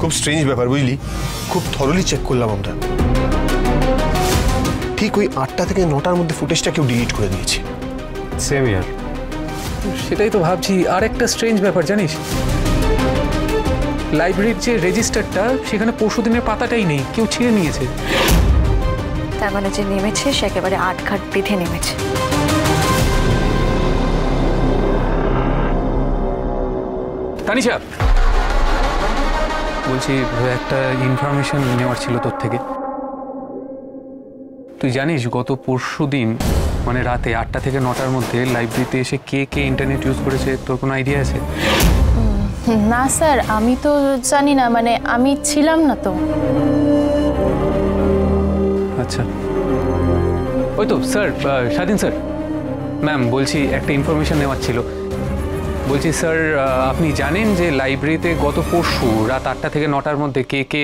খুব স্ট্রেঞ্জ ব্যাপার বুঝলি, খুব থরলি চেক করলাম আমরা। ঠিক ওই 8টা থেকে 9টার মধ্যে ফুটেজটা কেউ ডিলিট করে দিয়েছে। সেম ইয়ার। সেটাই তো ভাবছি, আর একটা স্ট্রেঞ্জ ব্যাপার জানিস, লাইব্রেরির যে রেজিস্টারটা সেখানে পরশুদিনের পাতাটাই নেই, কেউ ছিঁড়ে নিয়েছে। তার মানে যে নেমেছে সে একেবারে আটঘাট বেঁধে নেমেছে। তানিশা, বলছি একটা ইনফরমেশন নেওয়ার ছিল তোর থেকে। তুই জানিস গত পরশুদিন মানে রাতে 8টা থেকে 9টার মধ্যে লাইব্রেরিতে এসে কে কে ইন্টারনেট ইউজ করেছে, তোর কোনো আইডিয়া আছে? না স্যার, আমি তো জানি না, মানে আমি ছিলাম না তো। আচ্ছা, ওই তো স্যার, স্বাধীন স্যার। ম্যাম বলছি একটা ইনফরমেশন নেওয়ার ছিল। বলছি স্যার, আপনি জানেন যে লাইব্রেরিতে গত পরশু রাত 8টা থেকে 9টার মধ্যে কে কে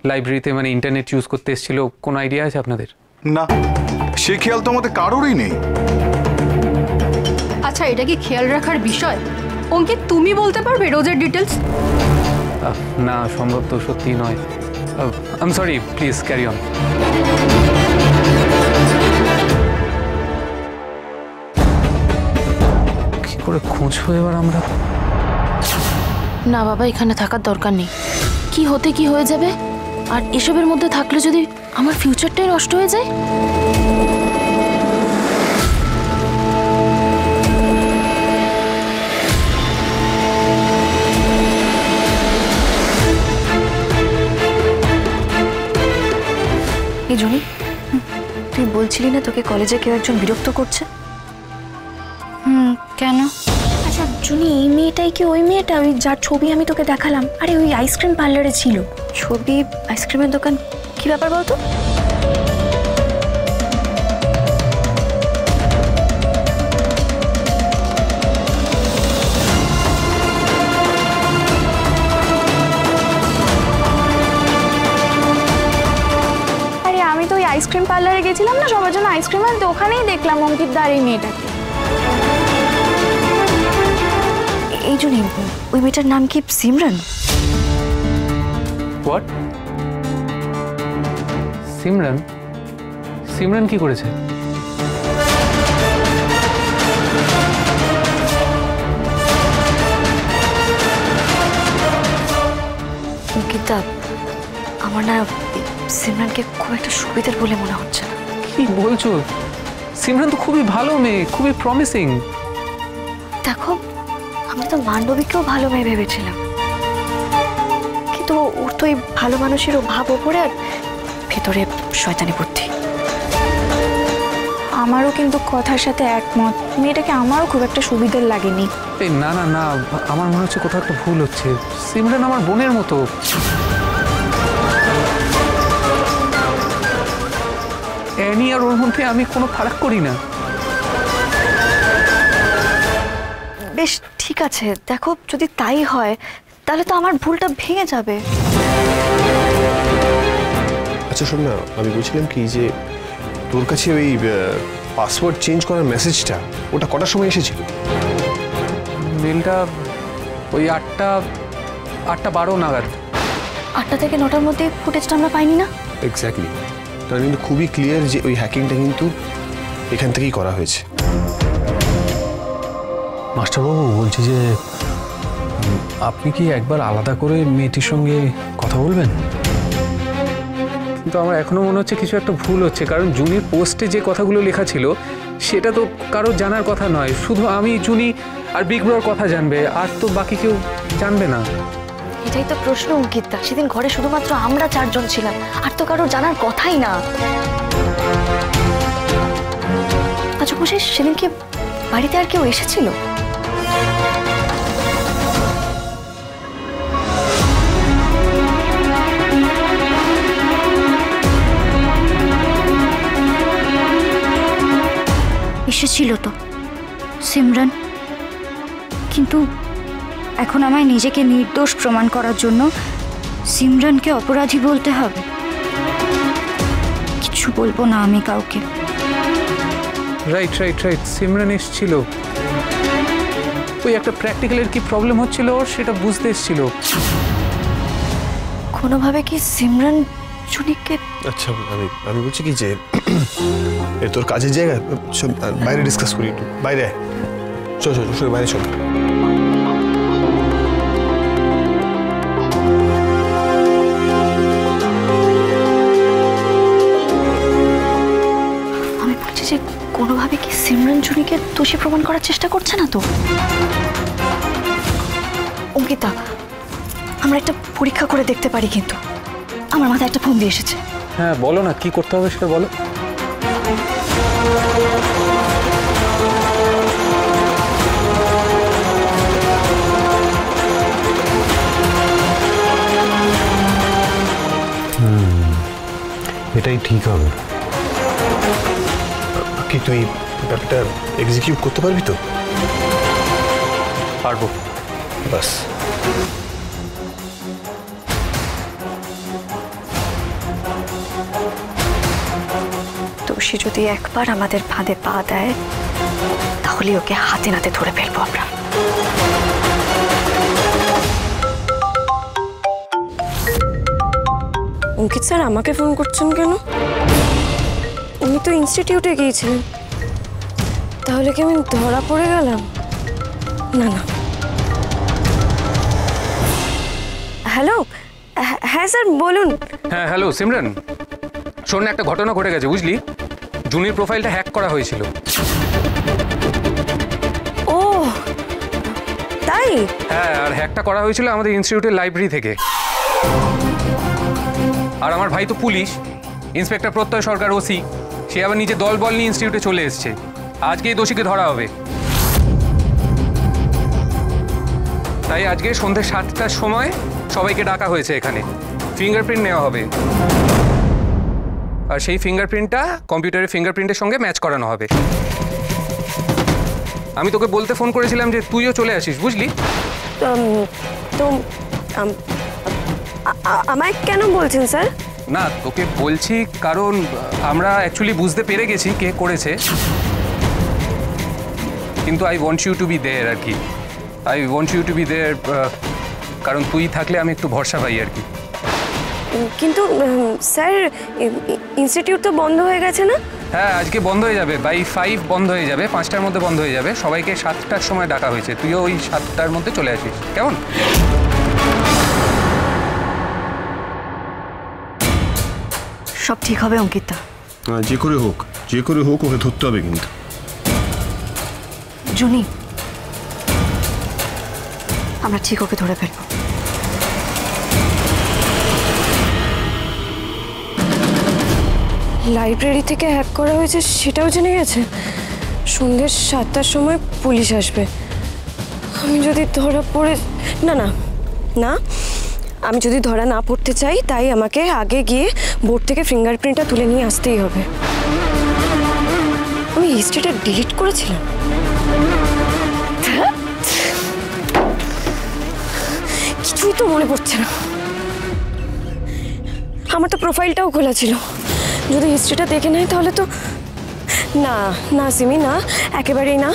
লাইব্রেরিতে মানে ইন্টারনেট ইউজ করতে এসেছিল, কোনো আইডিয়া আছে আপনাদের? না, সে খেয়াল তো আমাদের কারোরই নেই। আচ্ছা, এটা কি খেয়াল রাখার বিষয়? অঙ্কিত, তুমি বলতে পারবে রোজের ডিটেলস? না, সম্ভব তো সত্যি নয়। I am sorry, please carry on. কি করে খুঁজবো এবার আমরা? না বাবা, এখানে থাকার দরকার নেই। কি হতে কি হয়ে যাবে, আর এসবের মধ্যে থাকলে যদি আমার ফিউচারটাই নষ্ট হয়ে যায়। এই জুনি, তুই বলছিলি না তোকে কলেজে কেউ একজন বিরক্ত করছে? কেন? আচ্ছা জুনি, এই মেয়েটাই কি ওই মেয়েটা, ওই যার ছবি আমি তোকে দেখালাম? আরে ওই আইসক্রিম পার্লারে ছিল। ছবি? আইসক্রিমের দোকান? কি ব্যাপার বলতো? আরে আমি তো ওই আইসক্রিম পার্লারে গেছিলাম না সবার জন্য আইসক্রিম আনতে, ওখানেই দেখলাম অঙ্কিত দার এই মেয়েটাকে। এই জুনি, ওই মেয়েটার নাম কি সিমরান? হোয়াট? সিমরান? সিমরান কি করেছে? অঙ্কিতা, আমার না সিমরানকে খুব একটা সুবিধার বলে মনে হচ্ছে না। কি বলছো? সিমরান তো খুবই ভালো মেয়ে, খুবই প্রমিসিং। দেখো, আমি তো মান্ডবীকেও ভালো মেয়ে ভেবেছিলাম, কিন্তু ওর তো এই ভালো মানুষের ভাব ওপরে আর ভেতরে শয়তানি বুদ্ধি। আমারও কিন্তু কথার সাথে একমত, মেয়েটাকে আমারও খুব একটা সুবিধার লাগেনি। এই না না না, আমার মনে হচ্ছে কোথাও একটা ভুল হচ্ছে। সিমরান আমার বোনের মতো। অ্যানি আর ওর মধ্যে আমি কোনো ফারাক করি না। বেশ ঠিক আছে, দেখো যদি তাই হয় তাহলে তো আমার ভুলটা ভেঙে যাবে। আচ্ছা শোন না, আমি বলছিলাম কি যে তোর কাছে ওই পাসওয়ার্ড চেঞ্জ করার মেসেজটা ওটা কটার সময় এসেছিল? মেলটা ওই 8টা 12 নাগাদ। 8টা থেকে 9টার মধ্যে ফুটেজটা আমরা পাইনি না? এক্স্যাক্টলি। তার কিন্তু খুবই ক্লিয়ার যে ওই হ্যাকিংটা কিন্তু এখান থেকেই করা হয়েছে। মাস্টারবাবু, বলছি যে আপনি কি একবার আলাদা করে মেয়েটির সঙ্গে কথা বলবেন? কিন্তু আমার এখনো মনে হচ্ছে কিছু একটা ভুল হচ্ছে, কারণ জুনির পোস্টে যে কথাগুলো লেখা ছিল সেটা তো কারোর জানার কথা নয়। শুধু আমি, জুনি আর বিগ ব্রোর কথা জানবে, আর তো বাকি কেউ জানবে না। এটাই তো প্রশ্ন অঙ্কিতা, সেদিন ঘরে শুধুমাত্র আমরা 4 জন ছিলাম, আর তো কারোর জানার কথাই না। আচ্ছা খুশি, সেদিন কি বাড়িতে আর কেউ এসেছিল? এসেছিল তো সিমরান, কিন্তু এখন আমায় নিজেকে নির্দোষ প্রমাণ করার জন্য সিমরানকে অপরাধী বলতে হবে। কিছু বলবো না আমি কাউকে। রাইট রাইট রাইট, সিমরান এসেছিল। ওই একটা প্র্যাকটিক্যালের কি প্রবলেম হচ্ছিল ওর, সেটা বুঝতে এসেছিল। কোনোভাবে কি সিমরান জুনিকে? আচ্ছা আমি বলছি কি যে এ তোর কাজের জায়গা, চল বাইরে ডিসকাস করি, একটু বাইরে আয়। চল চল চল বাইরে চল। আমি বলছি যে কোনোভাবে কি সিমরান জুনিকে দোষী প্রমাণ করার চেষ্টা করছে না তো? অঙ্কিতা, আমরা একটা পরীক্ষা করে দেখতে পারি, কিন্তু আমার মাথায় একটা ফোন দিয়ে এসেছে। হ্যাঁ বলো না, কি করতে হবে সেটা বলো। এটাই ঠিক হবে। কি তুই ব্যাপারটা এক্সিকিউট করতে পারবি তো? পারবো। বাস দোষী যদি একবার আমাদের ফাঁদে পা দেয় তাহলে ওকে হাতে নাতে ধরে ফেলবো আমরা। অঙ্কিত স্যার আমাকে ফোন করছেন কেন? উনি তো ইনস্টিটিউটে গিয়েছিলেন, তাহলে কি আমি ধরা পড়ে গেলাম? না না। হ্যালো, হ্যাঁ স্যার বলুন। হ্যাঁ হ্যালো সিমরান, শোন, একটা ঘটনা ঘটে গেছে বুঝলি। জুনির প্রোফাইলটা হ্যাক করা হয়েছিল। ও তাই? হ্যাঁ, আর হ্যাকটা করা হয়েছিল আমাদের ইনস্টিটিউটের লাইব্রেরি থেকে। আর আমার ভাই তো পুলিশ, ইন্সপেক্টর প্রত্যয় সরকার, ওসি, সে আবার নিজে দল বল নিয়ে ইনস্টিটিউটে চলে এসছে। আজকেই দোষীকে ধরা হবে। তাই আজকে সন্ধ্যে 7টার সময় সবাইকে ডাকা হয়েছে এখানে। ফিঙ্গারপ্রিন্ট নেওয়া হবে, আর সেই ফিঙ্গারপ্রিন্টটা কম্পিউটারের ফিঙ্গারপ্রিন্টের সঙ্গে ম্যাচ করানো হবে। আমি তোকে বলতে ফোন করেছিলাম যে তুইও চলে আসিস, বুঝলি? তো আমায় কেন বলছেন স্যার? না, তোকে বলছি কারণ আমরা অ্যাকচুয়ালি বুঝতে পেরে গেছি কে করেছে, কিন্তু I want you to be there আর কি। I want you to be there, কারণ তুই থাকলে আমি একটু ভরসা পাই আর কি। কিন্তু স্যার ইনস্টিটিউট তো বন্ধ হয়ে গেছে না? হ্যাঁ, আজকে বন্ধ হয়ে যাবে, বাই 5 বন্ধ হয়ে যাবে, 5টার মধ্যে বন্ধ হয়ে যাবে। সবাইকে 7টার সময় ডাকা হয়েছে, তুইও ওই 7টার মধ্যে চলে আসিস, কেমন? সব ঠিক হবে অঙ্কিতা। যে করে হোক ওকে ধরতে হবে কিন্তু। জুনি, আমরা ঠিক ওকে ধরে ফেলবো। লাইব্রেরি থেকে হ্যাক করা হয়েছে সেটাও জেনে গেছে। সন্ধ্যে 7টার সময় পুলিশ আসবে। আমি যদি ধরা পড়ে না না না আমি যদি ধরা না পড়তে চাই, তাই আমাকে আগে গিয়ে বোর্ড থেকে ফিঙ্গারপ্রিন্টটা তুলে নিয়ে আসতেই হবে। আমি হিস্ট্রিটা ডিলিট করেছিলাম। কিছুই তো মনে পড়ছে না। আমার তো প্রোফাইলটাও খোলা ছিল, যদি হিস্ট্রিটা দেখে নেয় তাহলে তো। না না সিমি, না, একেবারেই না।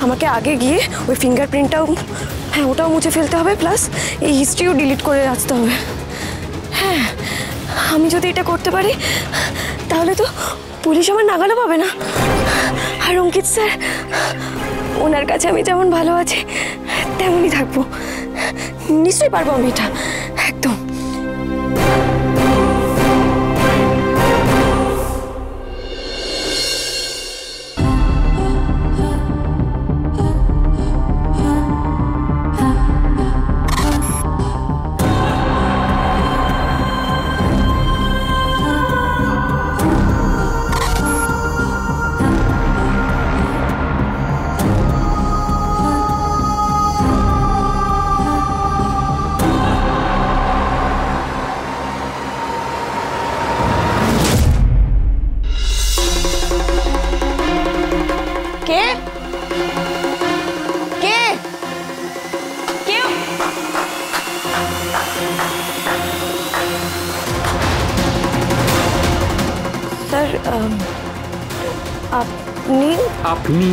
আমাকে আগে গিয়ে ওই ফিঙ্গারপ্রিন্টটাও, হ্যাঁ ওটাও মুছে ফেলতে হবে, প্লাস এই হিস্ট্রিও ডিলিট করে আসতে হবে। হ্যাঁ, আমি যদি এটা করতে পারি তাহলে তো পুলিশ আমার নাগালও পাবে না। আর অঙ্কিত স্যার, ওনার কাছে আমি যেমন ভালো আছি তেমনই থাকবো। নিশ্চয়ই পারবো আমি এটা, একদম। স্যার, আপনি?